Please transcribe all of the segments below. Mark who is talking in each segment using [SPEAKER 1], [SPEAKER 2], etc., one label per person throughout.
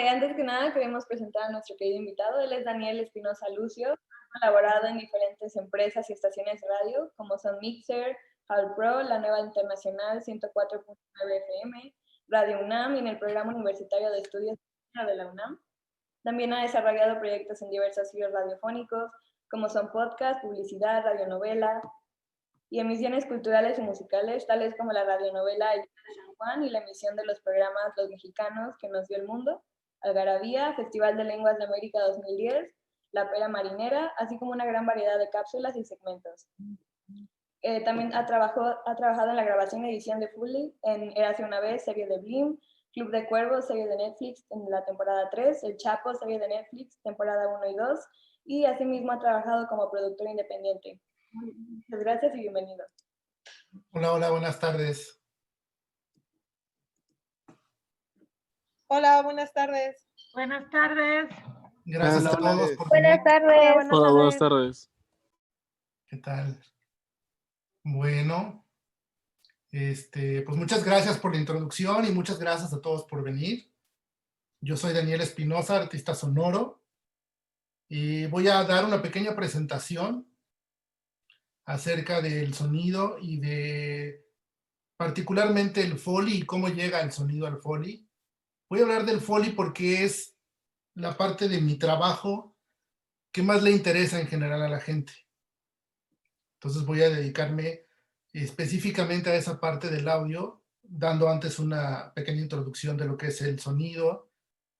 [SPEAKER 1] Antes que nada queremos presentar a nuestro querido invitado. Él es Daniel Espinosa Lucio, ha colaborado en diferentes empresas y estaciones de radio, como son Mixer, Hall Pro, La Nueva Internacional 104.9 FM, Radio UNAM y en el programa universitario de estudios de la UNAM. También ha desarrollado proyectos en diversos sitios radiofónicos, como son podcast, publicidad, radionovela y emisiones culturales y musicales, tales como la radionovela El Día de San Juan y la emisión de los programas Los Mexicanos que nos dio el mundo, Algarabía, Festival de Lenguas de América 2010, La Pera Marinera, así como una gran variedad de cápsulas y segmentos. También ha trabajado en la grabación y edición de Fully, en Érase una vez, serie de Blim, Club de Cuervos, serie de Netflix en la temporada 3, El Chapo, serie de Netflix, temporada 1 y 2, y asimismo ha trabajado como productor independiente. Muchas gracias y bienvenido.
[SPEAKER 2] Hola, hola, buenas tardes.
[SPEAKER 3] Hola, buenas tardes.
[SPEAKER 4] Buenas tardes.
[SPEAKER 2] Gracias a todos por venir.
[SPEAKER 1] Buenas tardes.
[SPEAKER 5] Hola, buenas tardes.
[SPEAKER 2] ¿Qué tal? Bueno, pues muchas gracias por la introducción y muchas gracias a todos por venir. Yo soy Daniel Espinosa, artista sonoro, y voy a dar una pequeña presentación acerca del sonido y de particularmente el Foley y cómo llega el sonido al Foley. Voy a hablar del Foley porque es la parte de mi trabajo que más le interesa en general a la gente. Entonces voy a dedicarme específicamente a esa parte del audio, dando antes una pequeña introducción de lo que es el sonido,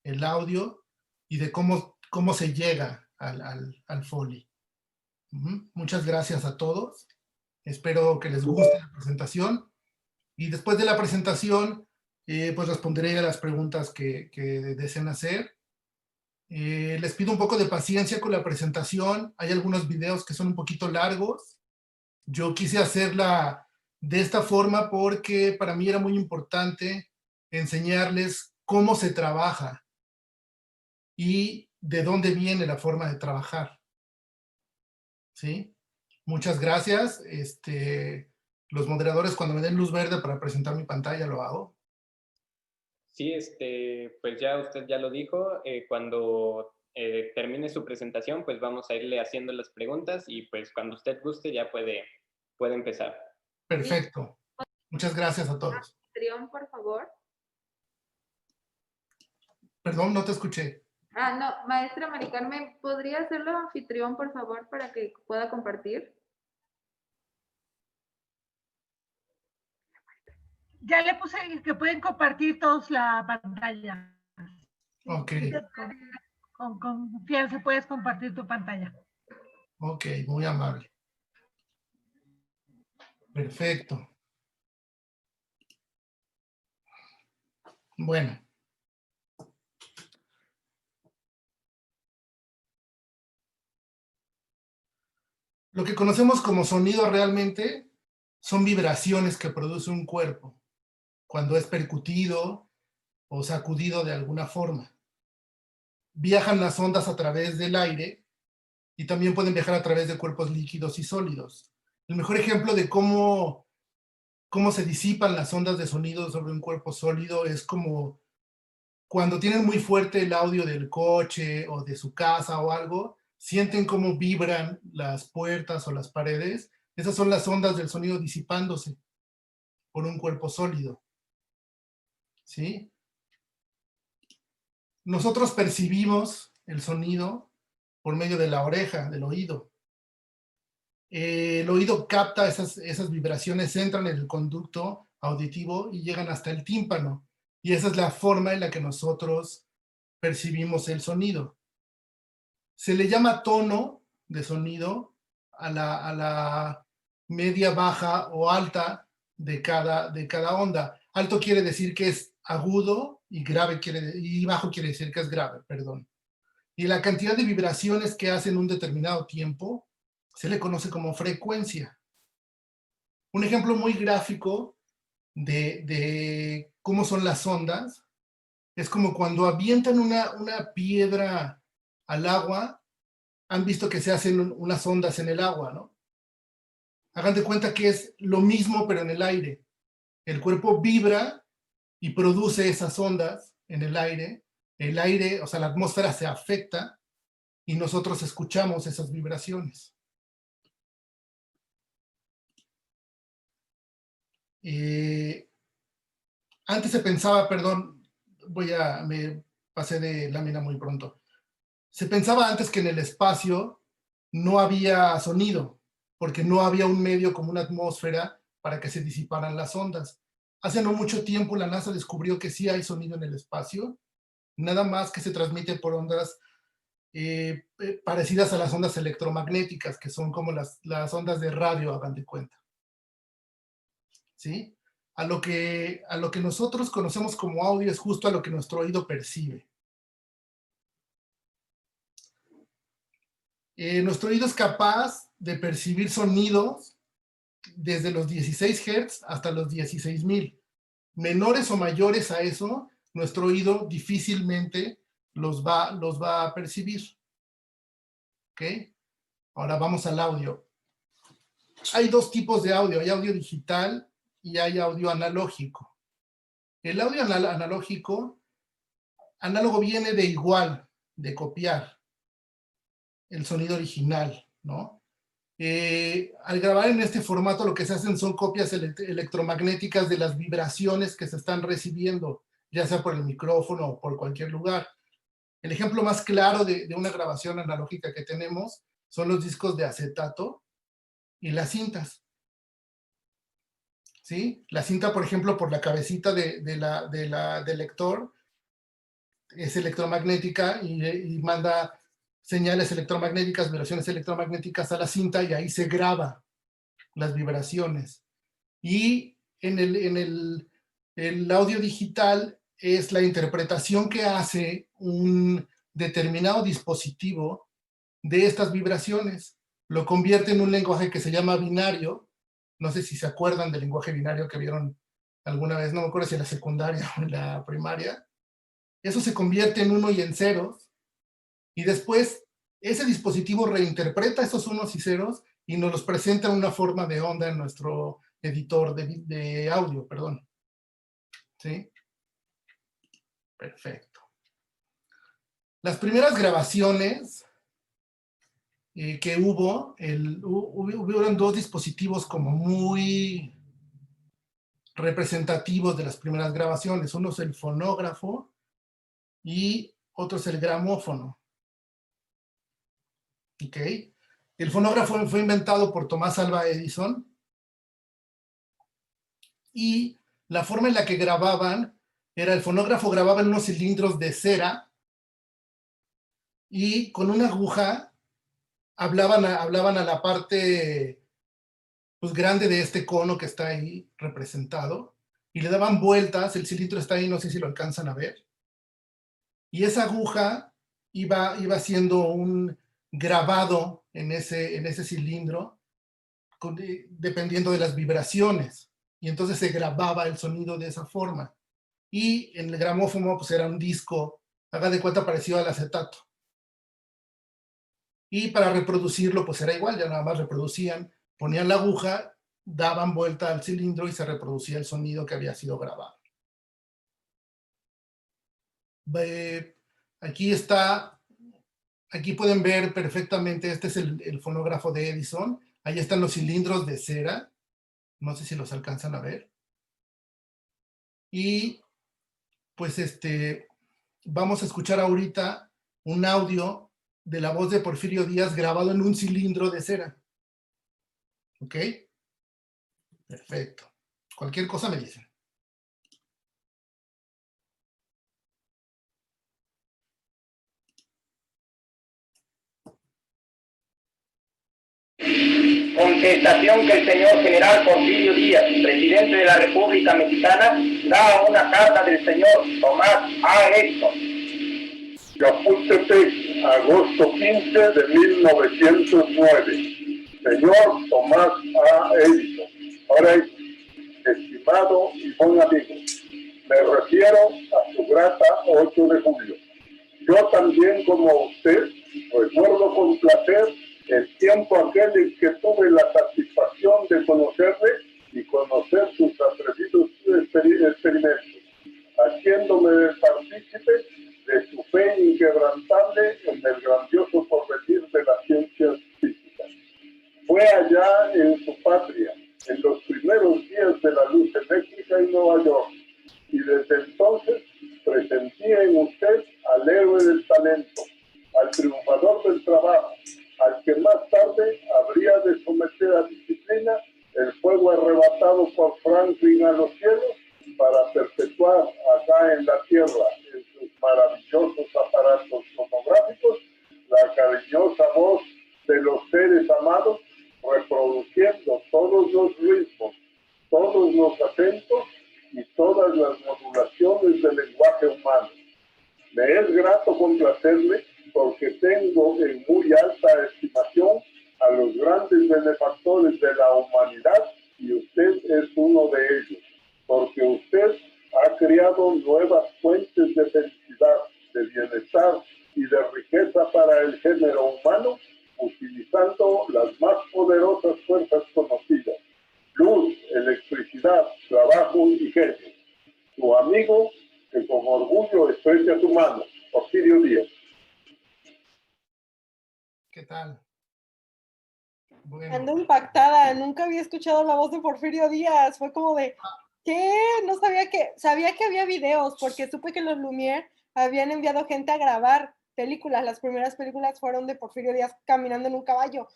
[SPEAKER 2] el audio y de cómo se llega al Foley. Muchas gracias a todos. Espero que les guste la presentación. Y después de la presentación, pues responderé a las preguntas que deseen hacer. Les pido un poco de paciencia con la presentación. Hay algunos videos que son un poquito largos. Yo quise hacerla de esta forma porque para mí era muy importante enseñarles cómo se trabaja y de dónde viene la forma de trabajar. ¿Sí? Muchas gracias. Los moderadores, cuando me den luz verde para presentar mi pantalla, lo hago.
[SPEAKER 5] Sí, pues ya usted ya lo dijo, cuando termine su presentación, pues vamos a irle haciendo las preguntas y pues cuando usted guste ya puede empezar.
[SPEAKER 2] Perfecto. Muchas gracias a todos.
[SPEAKER 3] Anfitrión, por favor.
[SPEAKER 2] Perdón, no te escuché.
[SPEAKER 3] No, maestra Mari Carmen, ¿podría hacerlo anfitrión, por favor, para que pueda compartir?
[SPEAKER 4] Ya le puse que pueden compartir todos la pantalla.
[SPEAKER 2] Ok.
[SPEAKER 4] Con confianza puedes compartir tu pantalla.
[SPEAKER 2] Ok, muy amable. Perfecto. Bueno. Lo que conocemos como sonido realmente son vibraciones que produce un cuerpo cuando es percutido o sacudido de alguna forma. Viajan las ondas a través del aire y también pueden viajar a través de cuerpos líquidos y sólidos. El mejor ejemplo de cómo se disipan las ondas de sonido sobre un cuerpo sólido es como cuando tienen muy fuerte el audio del coche o de su casa o algo, sienten cómo vibran las puertas o las paredes. Esas son las ondas del sonido disipándose por un cuerpo sólido. ¿Sí? Nosotros percibimos el sonido por medio de la oreja, del oído. El oído capta esas vibraciones, entran en el conducto auditivo y llegan hasta el tímpano. Y esa es la forma en la que nosotros percibimos el sonido. Se le llama tono de sonido a la media, baja o alta de cada onda. Alto quiere decir que es agudo y bajo quiere decir que es grave, perdón. Y la cantidad de vibraciones que hace en un determinado tiempo se le conoce como frecuencia. Un ejemplo muy gráfico de cómo son las ondas es como cuando avientan una piedra al agua. Han visto que se hacen unas ondas en el agua, ¿no? Hagan de cuenta que es lo mismo pero en el aire. El cuerpo vibra y produce esas ondas en el aire el aire, o sea, la atmósfera se afecta y nosotros escuchamos esas vibraciones. Antes se pensaba, perdón, me pasé de lámina muy pronto. Se pensaba antes que en el espacio no había sonido, porque no había un medio como una atmósfera para que se disiparan las ondas. Hace no mucho tiempo la NASA descubrió que sí hay sonido en el espacio, nada más que se transmite por ondas parecidas a las ondas electromagnéticas, que son como las ondas de radio, hagan de cuenta. ¿Sí? A lo que nosotros conocemos como audio es justo a lo que nuestro oído percibe. Nuestro oído es capaz de percibir sonidos desde los 16 Hz hasta los 16.000. Menores o mayores a eso, nuestro oído difícilmente los va a percibir. ¿Ok? Ahora vamos al audio. Hay dos tipos de audio. Hay audio digital y hay audio analógico. El audio análogo viene de igual, de copiar el sonido original, ¿no? Al grabar en este formato lo que se hacen son copias electromagnéticas de las vibraciones que se están recibiendo, ya sea por el micrófono o por cualquier lugar. El ejemplo más claro de una grabación analógica que tenemos son los discos de acetato y las cintas. ¿Sí? La cinta, por ejemplo, por la cabecita del lector, es electromagnética y manda señales electromagnéticas, vibraciones electromagnéticas a la cinta y ahí se graba las vibraciones. Y en el audio digital es la interpretación que hace un determinado dispositivo de estas vibraciones. Lo convierte en un lenguaje que se llama binario. No sé si se acuerdan del lenguaje binario que vieron alguna vez, no me acuerdo si en la secundaria o en la primaria. Eso se convierte en 1 y en ceros, y después ese dispositivo reinterpreta esos unos y ceros y nos los presenta en una forma de onda en nuestro editor de audio, perdón. ¿Sí? Perfecto. Las primeras grabaciones que hubieron dos dispositivos como muy representativos de las primeras grabaciones. Uno es el fonógrafo y otro es el gramófono. ¿Ok? El fonógrafo fue inventado por Thomas Alva Edison y la forma en la que grababan era el fonógrafo grababa en unos cilindros de cera y con una aguja hablaban a la parte pues, grande de este cono que está ahí representado y le daban vueltas, el cilindro está ahí, no sé si lo alcanzan a ver, y esa aguja iba haciendo un grabado en ese cilindro dependiendo de las vibraciones, y entonces se grababa el sonido de esa forma. Y en el gramófono pues era un disco, haga de cuenta parecido al acetato. Y para reproducirlo pues era igual, ya nada más reproducían, ponían la aguja, daban vuelta al cilindro y se reproducía el sonido que había sido grabado. Aquí pueden ver perfectamente, este es el fonógrafo de Edison, ahí están los cilindros de cera, no sé si los alcanzan a ver. Y pues vamos a escuchar ahorita un audio de la voz de Porfirio Díaz grabado en un cilindro de cera. ¿Ok? Perfecto. Cualquier cosa me dicen.
[SPEAKER 6] Contestación que el señor general Porfirio Díaz, presidente de la República Mexicana, da a una carta del señor Tomás A. Edison.
[SPEAKER 7] Chapultepec, agosto 15 de 1909. Señor Tomás A. Edison, estimado y buen amigo, me refiero a su grata 8 de julio. Yo también, como usted, recuerdo con placer el tiempo aquel en que tuve la satisfacción de conocerle y conocer sus atrevidos experimentos, haciéndome partícipe de su Nueva York. Y desde entonces presentía en usted al héroe del talento, al triunfador del trabajo, al que más tarde habría de someter a disciplina el fuego arrebatado por Franklin a los cielos para perpetuar acá en la tierra, en sus maravillosos aparatos fonográficos, la cariñosa voz de los seres amados, reproduciendo todos los ritmos, todos los acentos y todas las modulaciones del lenguaje humano. Me es grato complacerle porque tengo en muy alta estimación a los grandes benefactores de la humanidad y usted es uno de ellos, porque usted ha creado nuevas fuentes de felicidad, de bienestar y de riqueza para el género humano, utilizando las más poderosas fuerzas conocidas: luz, electricidad, trabajo y genio. Su amigo, que con orgullo estrecha su mano, Porfirio Díaz.
[SPEAKER 2] ¿Qué tal? Bueno,
[SPEAKER 8] Ando impactada, nunca había escuchado la voz de Porfirio Díaz, fue como de, ¿qué? No sabía que había videos, porque supe que los Lumière habían enviado gente a grabar películas, las primeras películas fueron de Porfirio Díaz caminando en un caballo,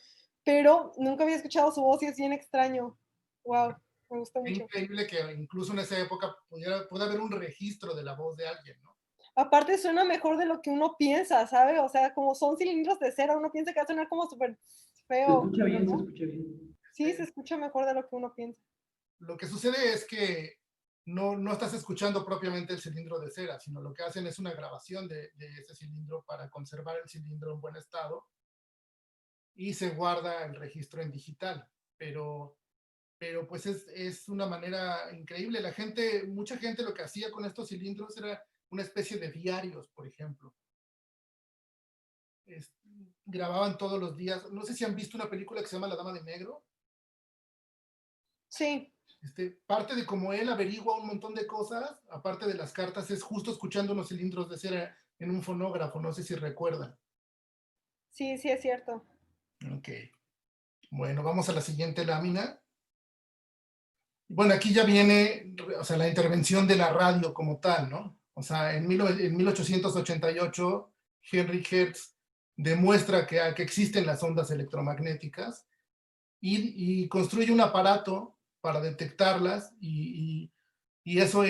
[SPEAKER 8] pero nunca había escuchado su voz y es bien extraño. Wow, me gustó
[SPEAKER 2] es
[SPEAKER 8] mucho.
[SPEAKER 2] increíble que incluso en esa época pueda haber un registro de la voz de alguien, ¿no?
[SPEAKER 8] Aparte suena mejor de lo que uno piensa, ¿sabe? O sea, como son cilindros de cera, uno piensa que va a sonar como súper feo.
[SPEAKER 9] Se escucha bien,
[SPEAKER 8] ¿no?
[SPEAKER 9] se escucha bien.
[SPEAKER 8] Sí, se escucha mejor de lo que uno piensa.
[SPEAKER 2] Lo que sucede es que no estás escuchando propiamente el cilindro de cera, sino lo que hacen es una grabación de ese cilindro para conservar el cilindro en buen estado y se guarda el registro en digital. Pero pues es una manera increíble. Mucha gente lo que hacía con estos cilindros era una especie de diarios, por ejemplo. Grababan todos los días. No sé si han visto una película que se llama La Dama de Negro.
[SPEAKER 8] Sí.
[SPEAKER 2] Parte de cómo él averigua un montón de cosas, aparte de las cartas, es justo escuchando unos cilindros de cera en un fonógrafo, no sé si recuerdan.
[SPEAKER 8] Sí, sí es cierto.
[SPEAKER 2] Ok. Bueno, vamos a la siguiente lámina. Bueno, aquí ya viene, o sea, la intervención de la radio como tal, ¿no? O sea, en 1888, Henry Hertz demuestra que existen las ondas electromagnéticas y construye un aparato para detectarlas y eso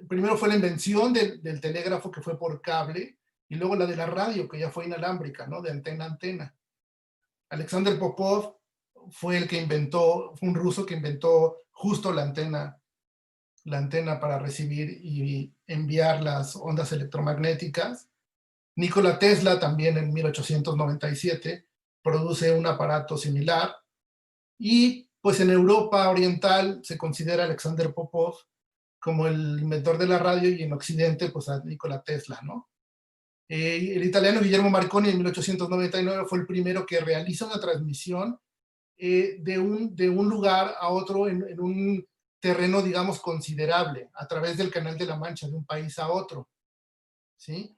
[SPEAKER 2] primero fue la invención del telégrafo, que fue por cable, y luego la de la radio, que ya fue inalámbrica, ¿no? De antena a antena. Alexander Popov fue un ruso que inventó justo la antena para recibir y enviar las ondas electromagnéticas. Nikola Tesla también en 1897 produce un aparato similar. Y pues en Europa Oriental se considera a Alexander Popov como el inventor de la radio y en Occidente pues a Nikola Tesla, ¿no? El italiano Guillermo Marconi en 1899 fue el primero que realiza una transmisión de un lugar a otro en un terreno, digamos, considerable, a través del Canal de la Mancha, de un país a otro, ¿sí?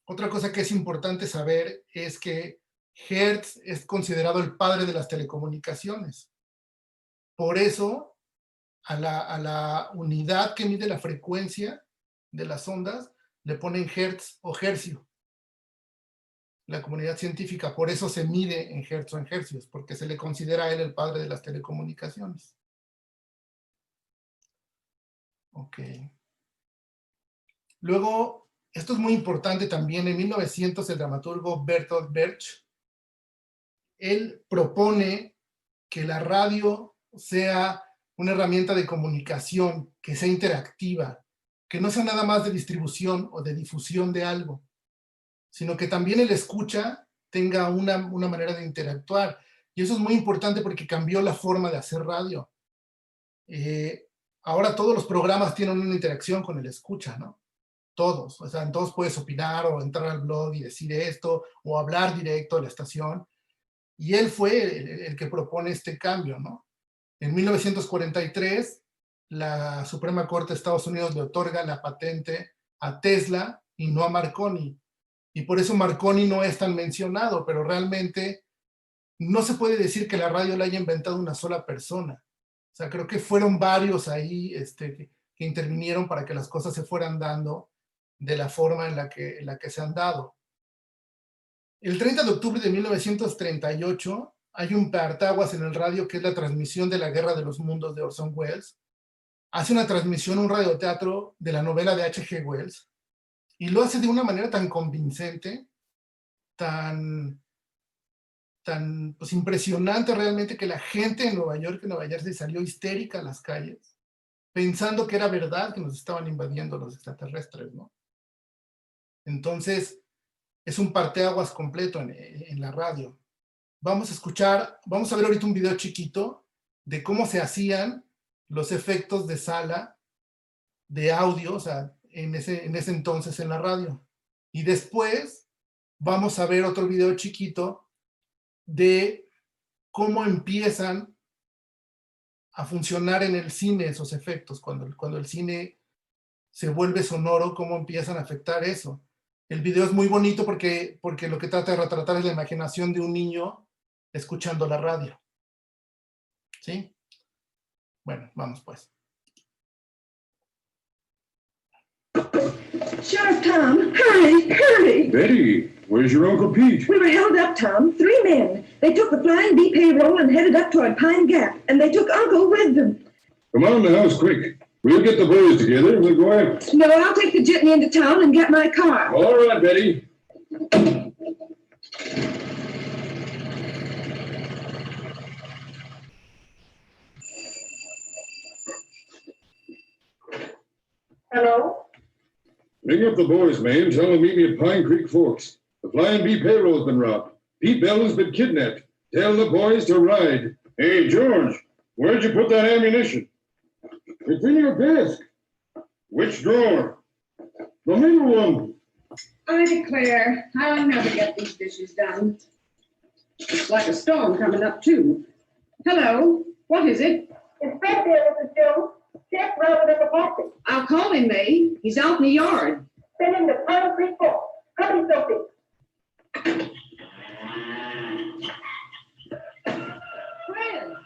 [SPEAKER 2] Otra cosa que es importante saber es que Hertz es considerado el padre de las telecomunicaciones. Por eso, a la unidad que mide la frecuencia de las ondas, le ponen Hertz o hercio. La comunidad científica, por eso se mide en hertz o en hercios, porque se le considera a él el padre de las telecomunicaciones. Ok. Luego, esto es muy importante también, en 1900 el dramaturgo Bertolt Brecht, él propone que la radio sea una herramienta de comunicación, que sea interactiva, que no sea nada más de distribución o de difusión de algo, sino que también el escucha tenga una manera de interactuar. Y eso es muy importante porque cambió la forma de hacer radio. Ahora todos los programas tienen una interacción con el escucha, ¿no? Todos, o sea, en todos puedes opinar o entrar al blog y decir esto, o hablar directo a la estación. Y él fue el que propone este cambio, ¿no? En 1943, la Suprema Corte de Estados Unidos le otorga la patente a Tesla y no a Marconi. Y por eso Marconi no es tan mencionado, pero realmente no se puede decir que la radio la haya inventado una sola persona. O sea, creo que fueron varios ahí que intervinieron para que las cosas se fueran dando de la forma en la que se han dado. El 30 de octubre de 1938 hay un partaguas en el radio que es la transmisión de La Guerra de los Mundos de Orson Welles. Hace una transmisión, un radioteatro de la novela de H.G. Wells, y lo hace de una manera tan convincente, tan pues, impresionante realmente, que la gente en Nueva York se salió histérica a las calles, pensando que era verdad que nos estaban invadiendo los extraterrestres, ¿no? Entonces, es un parteaguas completo en la radio. Vamos a ver ahorita un video chiquito de cómo se hacían los efectos de sala, de audio, o sea, en ese entonces en la radio. Y después vamos a ver otro video chiquito de cómo empiezan a funcionar en el cine esos efectos, cuando el cine se vuelve sonoro, cómo empiezan a afectar eso. El video es muy bonito porque lo que trata de retratar es la imaginación de un niño escuchando la radio. ¿Sí? Bueno, vamos pues.
[SPEAKER 9] Sheriff Tom, hurry, hurry!
[SPEAKER 10] Betty, where's your Uncle Pete?
[SPEAKER 9] We were held up, Tom. 3 men. They took the Flying B payroll and headed up toward Pine Gap, and they took Uncle with them.
[SPEAKER 10] Come on to the house quick. We'll get the boys together and we'll go after.
[SPEAKER 9] No, I'll take the jitney into town and get my car.
[SPEAKER 10] All right, Betty.
[SPEAKER 9] Hello?
[SPEAKER 10] Ring up the boys, man. Tell them meet me at Pine Creek Forks. The Flying B payroll's been robbed. Pete Belden's been kidnapped. Tell the boys to ride. Hey, George, where'd you put that ammunition? It's in your desk. Which drawer? The middle one.
[SPEAKER 9] I declare, I'll never get these dishes done. It's like a storm coming up, too. Hello? What is it?
[SPEAKER 11] It's Fred there, Mrs. Jones. Check Robert at the office.
[SPEAKER 9] I'll call him, May. He's out in the yard.
[SPEAKER 11] Send him to Pine Creek Fork. Hurry, Sophie.
[SPEAKER 9] Fred!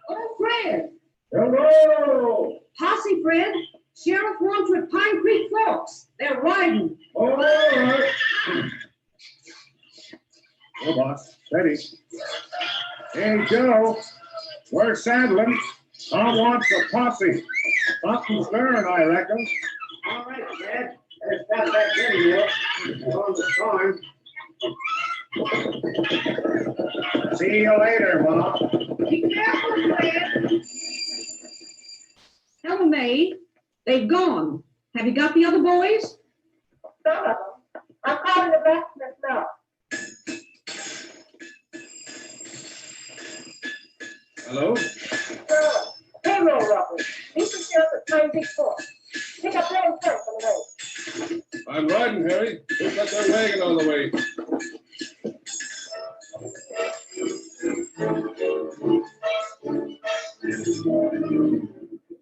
[SPEAKER 9] Oh, Fred!
[SPEAKER 10] Hello!
[SPEAKER 9] Posse, Fred. Sheriff wants you at Pine Creek Forks. They're riding.
[SPEAKER 10] All right. Well, boss, steady. Hey, Joe, we're saddling. Tom wants a posse. Something's stirring, I reckon.
[SPEAKER 6] All right, Dad. Let's stop that video on the farm.
[SPEAKER 10] See you later, Bob.
[SPEAKER 9] Be careful, Fred. Hello, May. They've gone. Have you got the other boys?
[SPEAKER 11] Some of them. I'm calling the blacksmith now.
[SPEAKER 10] Hello?
[SPEAKER 11] Payroll robbery. Meet the sheriff at Pine Creek Fork. Pick up them first on the road.
[SPEAKER 10] I'm riding, Harry. We've got that wagon on the way.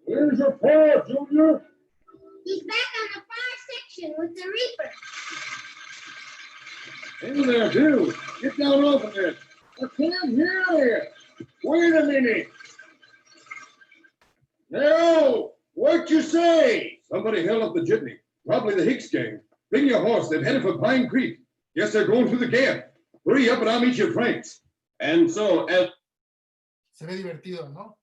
[SPEAKER 10] Where's your paw, Junior?
[SPEAKER 12] He's back on the far section with the Reaper.
[SPEAKER 10] In there, too. Get down off of it. I can't hear it. Wait a minute. No! What you say? Somebody held up the jitney. Probably the Hicks gang. Bring your horse. They've headed for Pine Creek. Guess they're going through the camp. Hurry up and I'll meet you at Frank's. And so,
[SPEAKER 2] Se ve divertido, ¿no?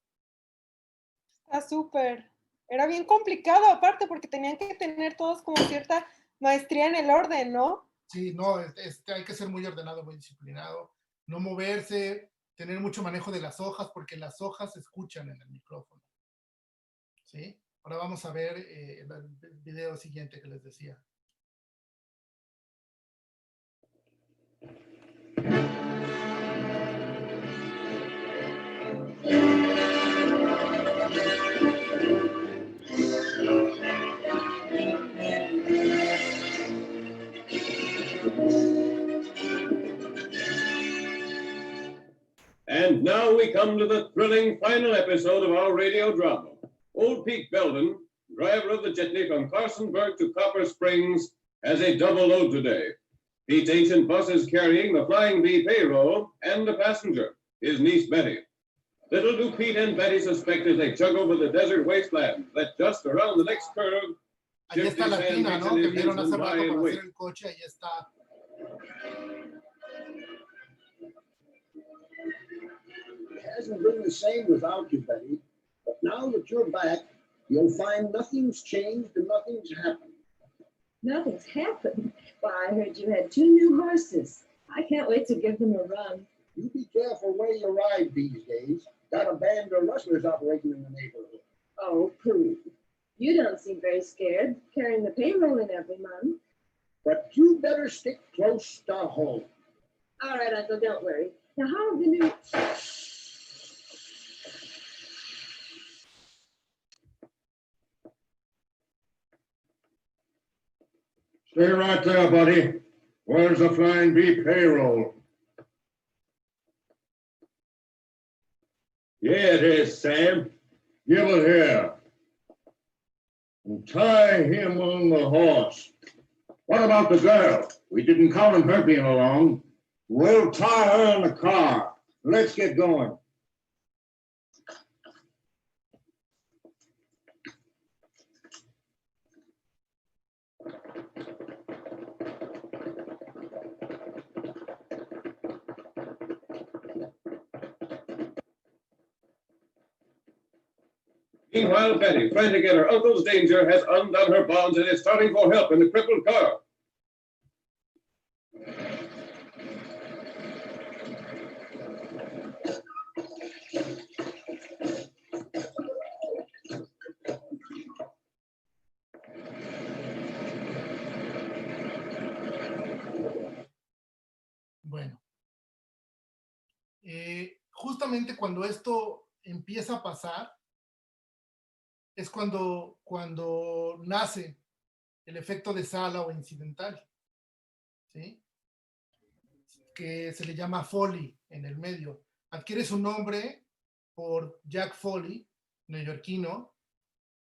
[SPEAKER 8] Está súper. Era bien complicado aparte porque tenían que tener todos como cierta maestría en el orden, ¿no?
[SPEAKER 2] Sí, no, hay que ser muy ordenado, muy disciplinado, no moverse, tener mucho manejo de las hojas porque las hojas se escuchan en el micrófono. ¿Sí? Ahora vamos a ver el video siguiente que les decía.
[SPEAKER 10] And now we come to the thrilling final episode of our radio drama. Old Pete Belden, driver of the jitney from Carsonburg to Copper Springs, has a double load today. Pete's ancient bus is carrying the Flying B payroll and a passenger, his niece Betty. Little do Pete and Betty suspect as they chug over the desert wasteland that just around the next curve,
[SPEAKER 2] Ahí está la tina, ¿no? Que vieron hace rato para hacer el coche, ahí está.
[SPEAKER 13] It hasn't been the same without you, Betty. But now that you're back, you'll find nothing's changed and nothing's happened.
[SPEAKER 11] Nothing's happened. Why, I heard you had 2 new horses. I can't wait to give them a run.
[SPEAKER 13] You be careful where you ride these days. Got a band of rustlers operating in the neighborhood.
[SPEAKER 11] Oh, pooh. You don't seem very scared, carrying the payroll in every month.
[SPEAKER 13] But you better stick close to home.
[SPEAKER 11] All right, Uncle, don't worry. Now, how have the new...
[SPEAKER 10] Stay right there, buddy. Where's the Flying Bee payroll? Here it is, Sam. Give it here. And tie him on the horse. What about the girl? We didn't count on her being along. We'll tie her in the car. Let's get going. Meanwhile, Betty, trying to get her uncle's danger, has undone her bonds and is starting for help in the crippled car.
[SPEAKER 2] Bueno, justamente cuando esto empieza a pasar, es cuando nace el efecto de sala o incidental, ¿sí? Que se le llama Foley en el medio. Adquiere su nombre por Jack Foley, neoyorquino,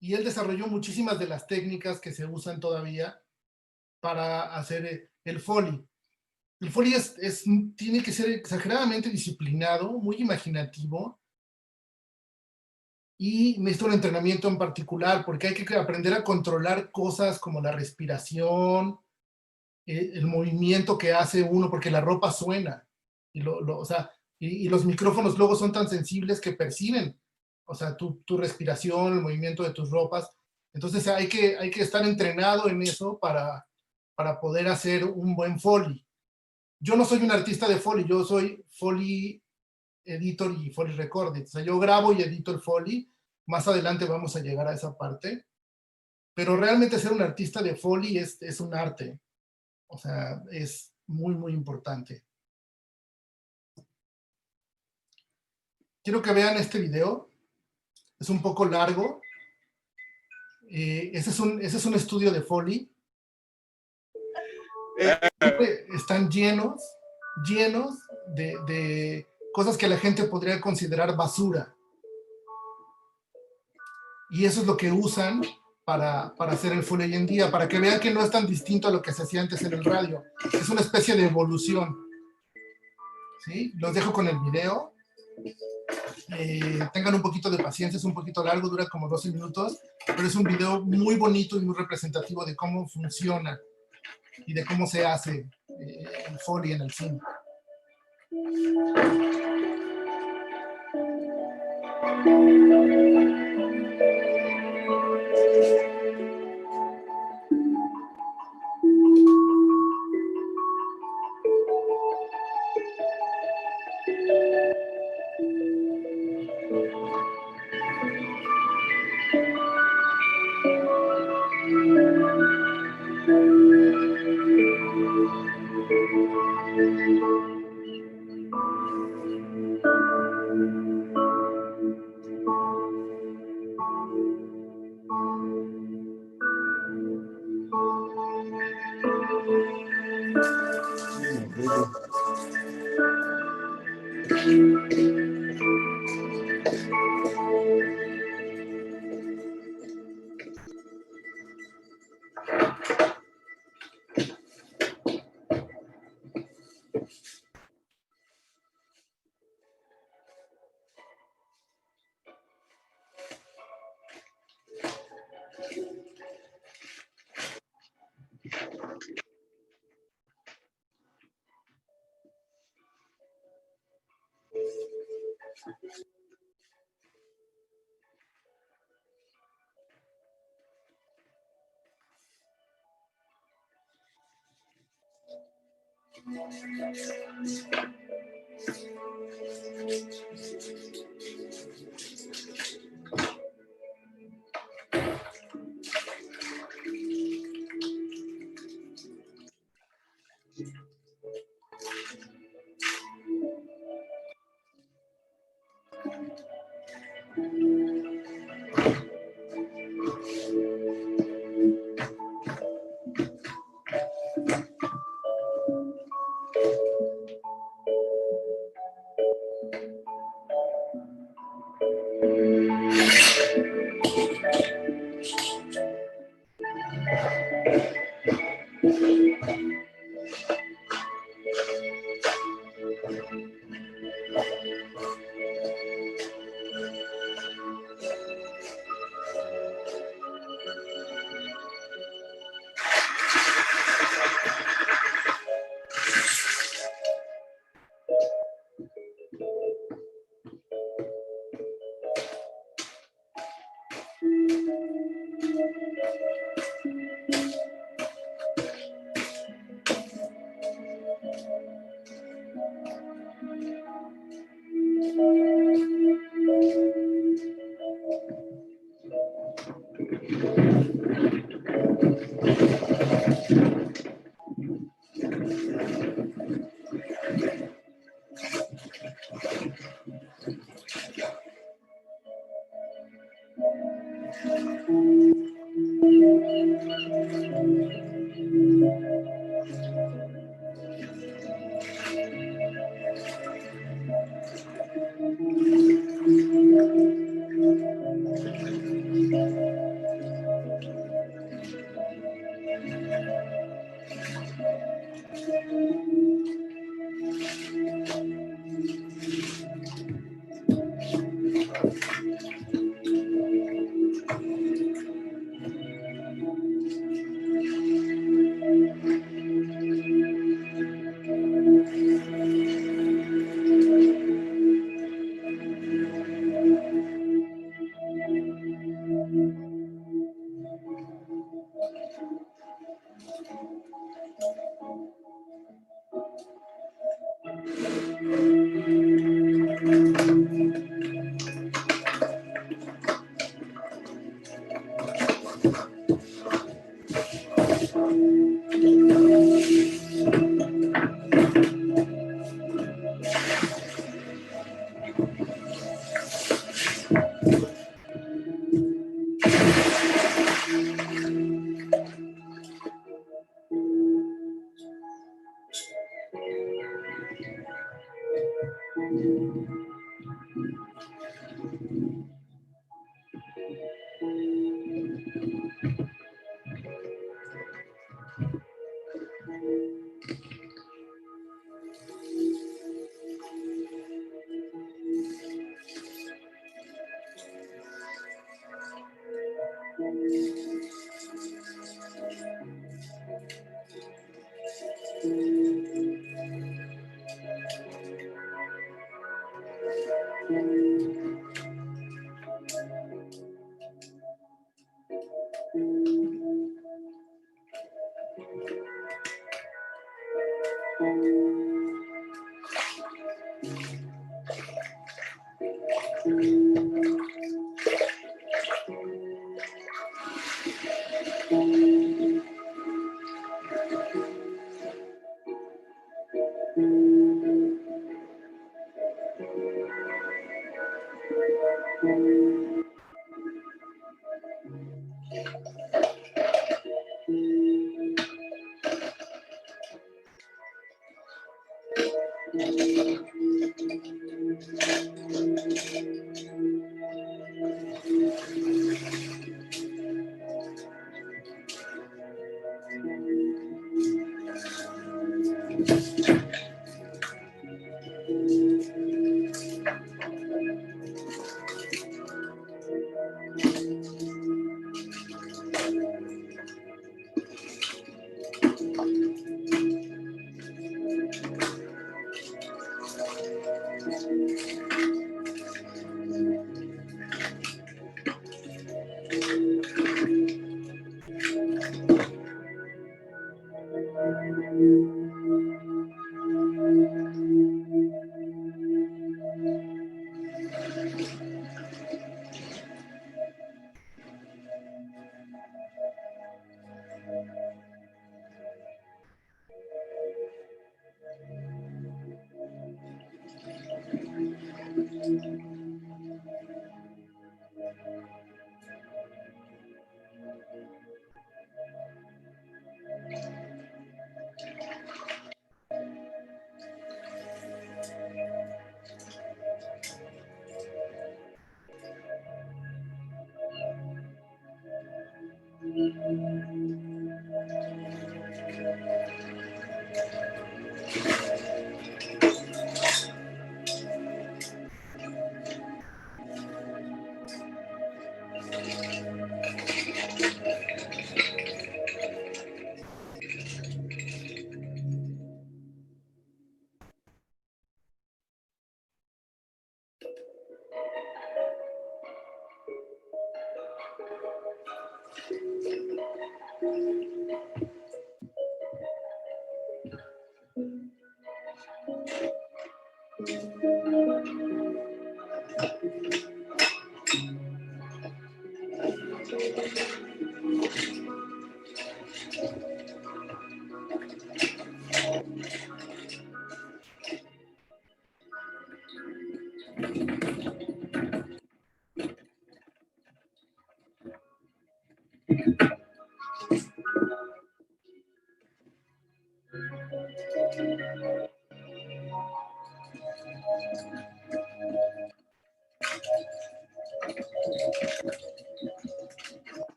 [SPEAKER 2] y él desarrolló muchísimas de las técnicas que se usan todavía para hacer el Foley. El Foley tiene que ser exageradamente disciplinado, muy imaginativo, y necesita un entrenamiento en particular porque hay que aprender a controlar cosas como la respiración, el movimiento que hace uno, porque la ropa suena, y los micrófonos luego son tan sensibles que perciben, o sea, tu respiración, el movimiento de tus ropas. Entonces hay que estar entrenado en eso para poder hacer un buen Foley. Yo no soy un artista de Foley, yo soy Foley editor y Foley recorded. O sea, yo grabo y edito el Foley. Más adelante vamos a llegar a esa parte. Pero realmente ser un artista de Foley es un arte. O sea, es muy, muy importante. Quiero que vean este video. Es un poco largo. Ese es un estudio de Foley. Están llenos de cosas que la gente podría considerar basura. Y eso es lo que usan para hacer el Foley hoy en día, para que vean que no es tan distinto a lo que se hacía antes en el radio. Es una especie de evolución. ¿Sí? Los dejo con el video. Tengan un poquito de paciencia, es un poquito largo, dura como 12 minutos, pero es un video muy bonito y muy representativo de cómo funciona y de cómo se hace el Foley en el cine.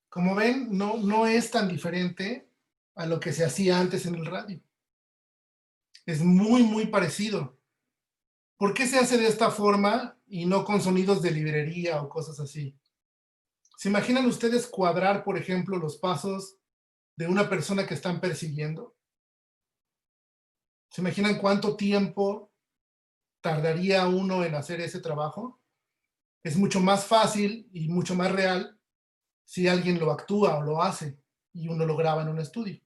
[SPEAKER 2] Como ven, no es tan diferente a lo que se hacía antes en el radio. Es muy, muy parecido. ¿Por qué se hace de esta forma y no con sonidos de librería o cosas así? ¿Se imaginan ustedes cuadrar, por ejemplo, los pasos de una persona que están persiguiendo? ¿Se imaginan cuánto tiempo tardaría uno en hacer ese trabajo? Es mucho más fácil y mucho más real si alguien lo actúa o lo hace y uno lo graba en un estudio.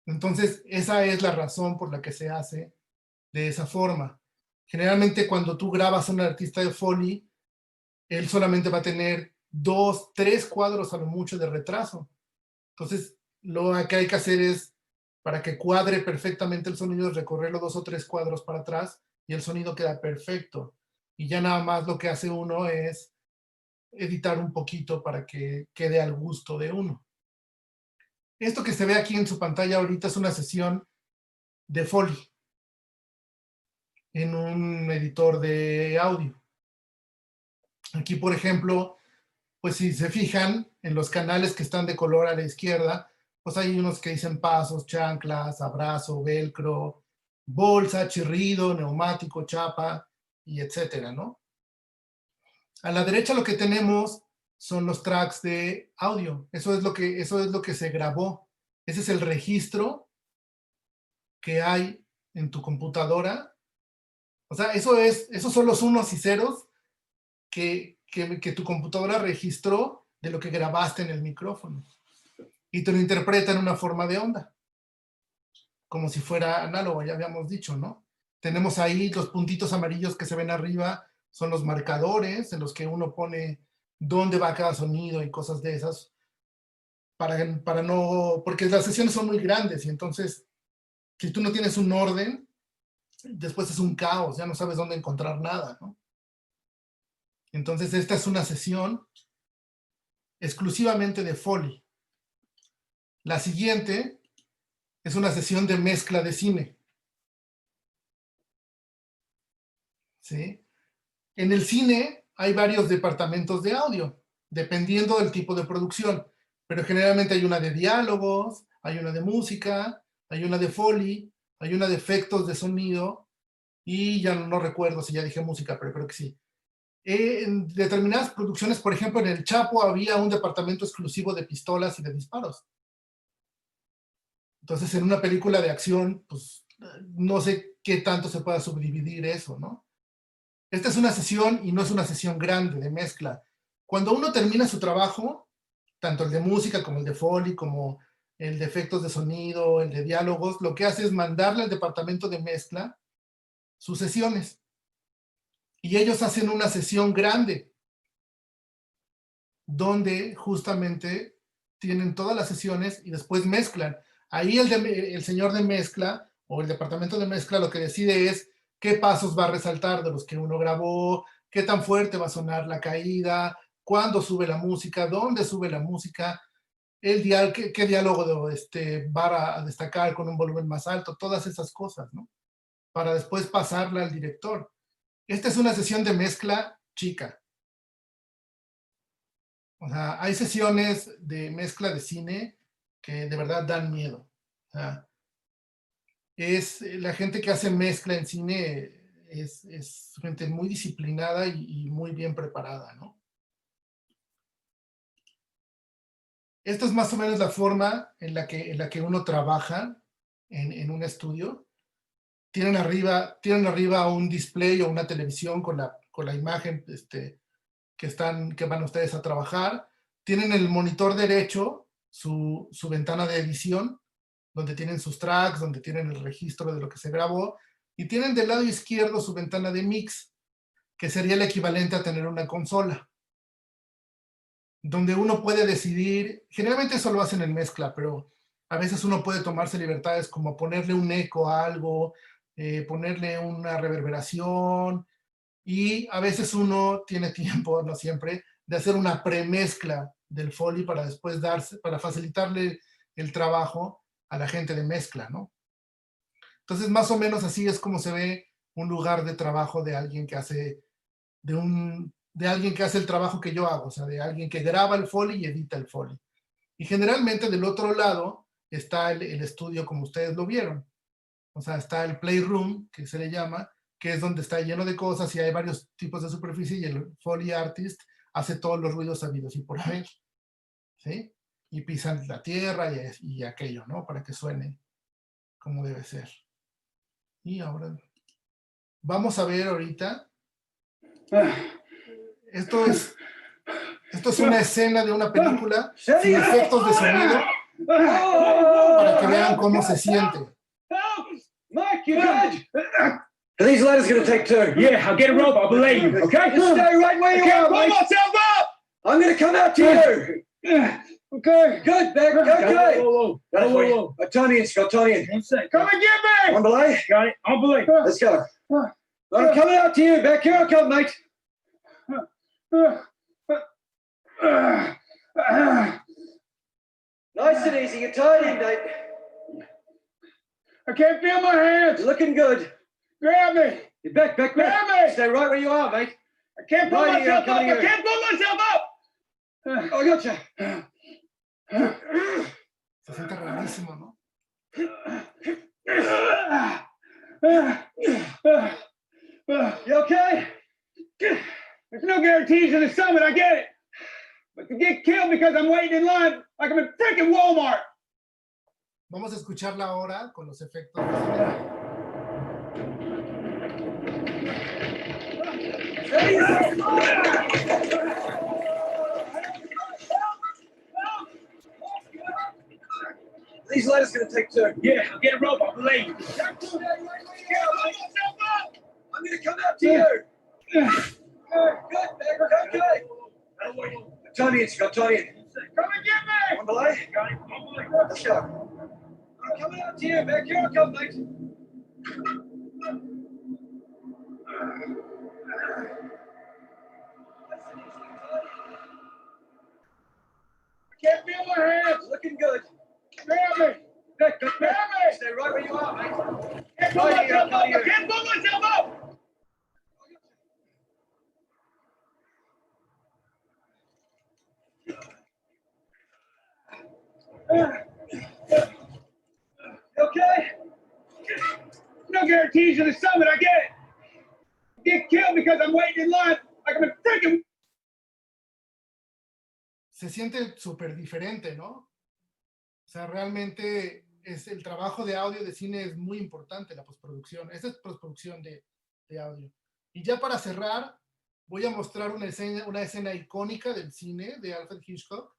[SPEAKER 2] Entonces, esa es la razón por la que se hace de esa forma. Generalmente cuando tú grabas a un artista de Foley, él solamente va a tener 2, 3 cuadros a lo mucho de retraso. Entonces, lo que hay que hacer es, para que cuadre perfectamente el sonido, recorrerlo 2 o 3 cuadros para atrás y el sonido queda perfecto. Y ya nada más lo que hace uno es editar un poquito para que quede al gusto de uno. Esto que se ve aquí en su pantalla ahorita es una sesión de Foley en un editor de audio. Aquí, por ejemplo, pues si se fijan en los canales que están de color a la izquierda, pues hay unos que dicen pasos, chanclas, abrazo, velcro, bolsa, chirrido, neumático, chapa, y etcétera, ¿no? A la derecha lo que tenemos son los tracks de audio. Eso es lo que se grabó. Ese es el registro que hay en tu computadora. O sea, esos son los unos y ceros que tu computadora registró de lo que grabaste en el micrófono. Y te lo interpreta en una forma de onda. Como si fuera análogo, ya habíamos dicho, ¿no? Tenemos ahí los puntitos amarillos que se ven arriba, son los marcadores en los que uno pone dónde va cada sonido y cosas de esas. Para no, porque las sesiones son muy grandes y entonces, si tú no tienes un orden, después es un caos, ya no sabes dónde encontrar nada, ¿no? Entonces, esta es una sesión exclusivamente de Foley. La siguiente es una sesión de mezcla de cine. ¿Sí? En el cine hay varios departamentos de audio, dependiendo del tipo de producción, pero generalmente hay una de diálogos, hay una de música, hay una de Foley, hay una de efectos de sonido, y ya no recuerdo si ya dije música, pero creo que sí. En determinadas producciones, por ejemplo, en El Chapo había un departamento exclusivo de pistolas y de disparos. Entonces, en una película de acción, pues, no sé qué tanto se pueda subdividir eso, ¿no? Esta es una sesión y no es una sesión grande de mezcla. Cuando uno termina su trabajo, tanto el de música como el de Foley, como el de efectos de sonido, el de diálogos, lo que hace es mandarle al departamento de mezcla sus sesiones. Y ellos hacen una sesión grande, donde justamente tienen todas las sesiones y después mezclan. Ahí el señor de mezcla o el departamento de mezcla lo que decide es qué pasos va a resaltar de los que uno grabó, qué tan fuerte va a sonar la caída, cuándo sube la música, dónde sube la música, qué diálogo va a destacar con un volumen más alto, todas esas cosas, ¿no? Para después pasarla al director. Esta es una sesión de mezcla chica. O sea, hay sesiones de mezcla de cine que de verdad dan miedo. O sea, la gente que hace mezcla en cine es gente muy disciplinada y muy bien preparada, ¿no? Esta es más o menos la forma en la que uno trabaja en un estudio. Tienen arriba un display o una televisión con la imagen que van ustedes a trabajar. Tienen el monitor derecho, su ventana de edición, donde tienen sus tracks, donde tienen el registro de lo que se grabó, y tienen del lado izquierdo su ventana de mix, que sería el equivalente a tener una consola, donde uno puede decidir, generalmente eso lo hacen en mezcla, pero a veces uno puede tomarse libertades como ponerle un eco a algo, ponerle una reverberación, y a veces uno tiene tiempo, no siempre, de hacer una premezcla del Foley para después para facilitarle el trabajo a la gente de mezcla, ¿no? Entonces, más o menos así es como se ve un lugar de trabajo de alguien que hace, de alguien que hace el trabajo que yo hago, o sea, de alguien que graba el Foley y edita el Foley. Y generalmente del otro lado está el estudio como ustedes lo vieron. O sea, está el Playroom, que se le llama, que es donde está lleno de cosas y hay varios tipos de superficie y el Foley Artist hace todos los ruidos sabidos y por haber, ¿sí? Y pisan la tierra y aquello, ¿no? Para que suene como debe ser. Y ahora vamos a ver ahorita. Esto es una escena de una película sin efectos de sonido para que vean cómo se siente.
[SPEAKER 14] Mike, you good? Are these ladders going to take two? Yeah, I'll get a rope, I believe you, okay? Just stay right where you are, pull myself up! I'm going to come out to you! Yeah, okay. Good, Beck, okay. Whoa. Tony in, Scott, Tony in. One sec. Come and get me! On belay? Got it, on belay. Let's go. I'm coming out to you. Back here I come, mate. Nice and easy. You're tied in, mate.
[SPEAKER 10] I can't feel my hands.
[SPEAKER 14] You're looking good.
[SPEAKER 10] Grab me.
[SPEAKER 14] You're back.
[SPEAKER 10] Grab me.
[SPEAKER 14] Stay right where you are, mate.
[SPEAKER 10] I can't pull
[SPEAKER 14] Right here,
[SPEAKER 10] myself up.
[SPEAKER 14] coming
[SPEAKER 10] I
[SPEAKER 14] here.
[SPEAKER 10] can't pull myself up.
[SPEAKER 14] I gotcha.
[SPEAKER 2] Se siente rarísimo, ¿no?
[SPEAKER 14] You okay?
[SPEAKER 10] There's no guarantees in the summit, I get it. But to get killed because I'm waiting in line like I'm in freaking Walmart.
[SPEAKER 2] Vamos a escucharla ahora con los efectos de sonido.
[SPEAKER 14] These ladders gonna take two.
[SPEAKER 10] Yeah, I'll get a rope, I'll belay you.
[SPEAKER 14] I'm gonna come out to you. Good, man. Okay. Tony, Scott, Tony.
[SPEAKER 10] Come and get me!
[SPEAKER 14] One belay. Let's go. I'm coming out to you. Back here I come, mate.
[SPEAKER 10] I can't feel my hands.
[SPEAKER 14] Looking good.
[SPEAKER 10] Grab me.
[SPEAKER 14] Back.
[SPEAKER 10] Grab me.
[SPEAKER 14] Stay right where you are, mate.
[SPEAKER 10] I can't pull myself up. I can't pull myself up.
[SPEAKER 14] Okay?
[SPEAKER 10] No guarantees in the summit, I get it. Get killed because I'm waiting in line like I'm in freaking...
[SPEAKER 2] Se siente súper diferente, ¿no? O sea, realmente es el trabajo de audio de cine es muy importante, la postproducción. Esa es postproducción de audio. Y ya para cerrar, voy a mostrar una escena icónica del cine de Alfred Hitchcock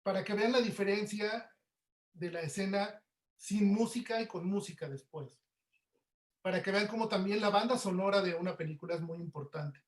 [SPEAKER 2] para que vean la diferencia de la escena sin música y con música después. Para que vean cómo también la banda sonora de una película es muy importante.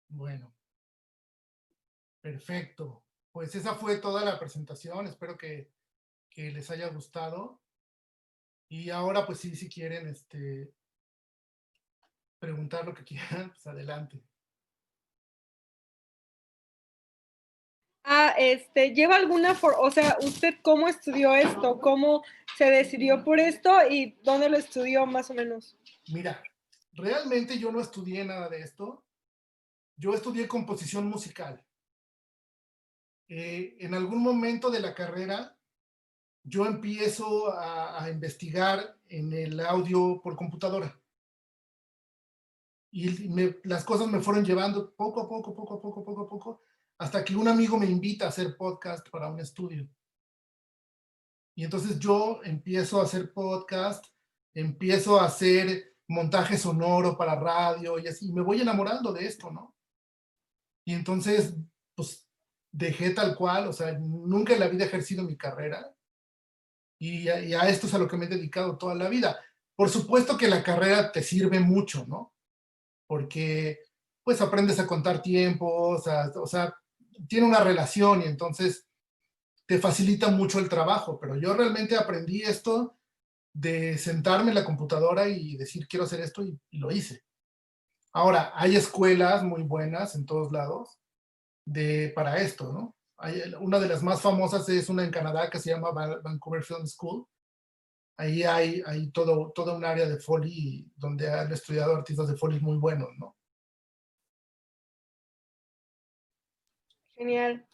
[SPEAKER 2] Bueno, perfecto. Pues esa fue toda la presentación. Espero que les haya gustado. Y ahora, pues sí, si quieren preguntar lo que quieran, pues adelante.
[SPEAKER 8] ¿Lleva alguna o sea, usted cómo estudió esto? ¿Cómo se decidió por esto? ¿Y dónde lo estudió más o menos?
[SPEAKER 2] Mira, realmente yo no estudié nada de esto. Yo estudié composición musical. En algún momento de la carrera, yo empiezo a investigar en el audio por computadora. Y las cosas me fueron llevando poco a poco, hasta que un amigo me invita a hacer podcast para un estudio. Y entonces yo empiezo a hacer podcast, empiezo a hacer montaje sonoro para radio y así, me voy enamorando de esto, ¿no? Y entonces, pues, dejé tal cual, o sea, nunca en la vida he ejercido mi carrera y a esto es a lo que me he dedicado toda la vida. Por supuesto que la carrera te sirve mucho, ¿no? Porque, pues, aprendes a contar tiempos, o sea, tiene una relación y entonces te facilita mucho el trabajo, pero yo realmente aprendí esto de sentarme en la computadora y decir quiero hacer esto y lo hice. Ahora, hay escuelas muy buenas en todos lados para esto, ¿no? Una de las más famosas es una en Canadá que se llama Vancouver Film School. Ahí hay todo un área de Foley donde han estudiado artistas de Foley muy buenos, ¿no?
[SPEAKER 8] Genial.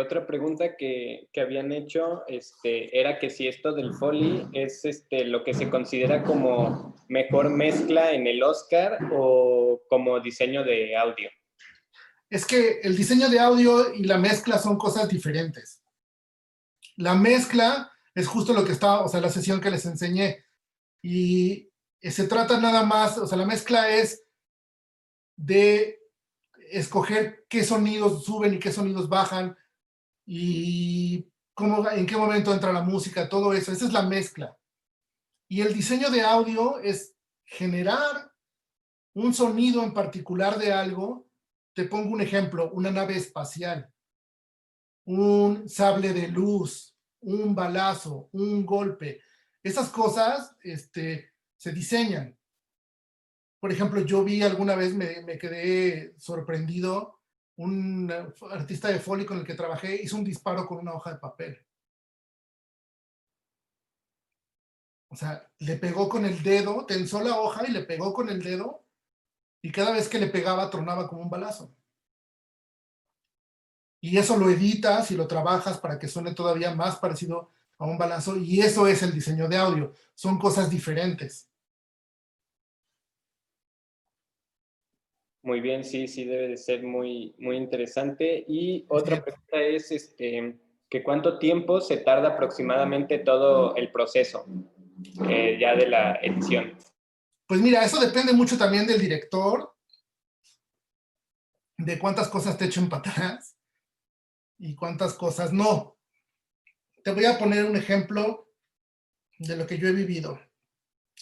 [SPEAKER 5] Otra pregunta que habían hecho era que si esto del Foley es lo que se considera como mejor mezcla en el Oscar o como diseño de audio.
[SPEAKER 2] Es que el diseño de audio y la mezcla son cosas diferentes. La mezcla es justo lo que estaba, o sea, la sesión que les enseñé. Y se trata nada más, o sea, la mezcla es de escoger qué sonidos suben y qué sonidos bajan y cómo, en qué momento entra la música, todo eso. Esa es la mezcla. Y el diseño de audio es generar un sonido en particular de algo. Te pongo un ejemplo, una nave espacial, un sable de luz, un balazo, un golpe. Esas cosas se diseñan. Por ejemplo, yo vi alguna vez, me quedé sorprendido, un artista de Foley con el que trabajé hizo un disparo con una hoja de papel. O sea, le pegó con el dedo, tensó la hoja y le pegó con el dedo, y cada vez que le pegaba tronaba como un balazo. Y eso lo editas y lo trabajas para que suene todavía más parecido a un balazo, y eso es el diseño de audio. Son cosas diferentes.
[SPEAKER 5] Muy bien, sí, debe de ser muy, muy interesante. Y otra pregunta es que ¿cuánto tiempo se tarda aproximadamente todo el proceso ya de la edición?
[SPEAKER 2] Pues mira, eso depende mucho también del director, de cuántas cosas te echen para atrás y cuántas cosas no. Te voy a poner un ejemplo de lo que yo he vivido.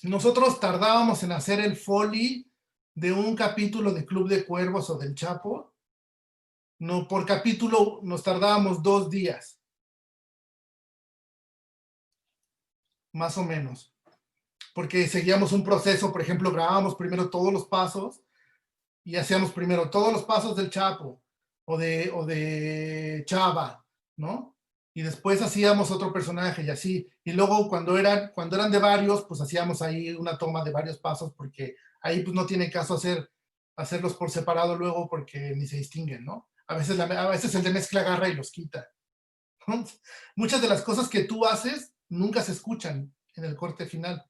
[SPEAKER 2] Nosotros tardábamos en hacer el Foley de un capítulo de Club de Cuervos o del Chapo. No, por capítulo nos tardábamos 2 días. Más o menos. Porque seguíamos un proceso, por ejemplo, grabábamos primero todos los pasos y hacíamos primero todos los pasos del Chapo o de Chava, ¿no? Y después hacíamos otro personaje y así. Y luego cuando eran de varios, pues hacíamos ahí una toma de varios pasos, porque ahí pues no tiene caso hacerlos por separado luego porque ni se distinguen, ¿no? A veces el de mezcla agarra y los quita. Muchas de las cosas que tú haces nunca se escuchan en el corte final,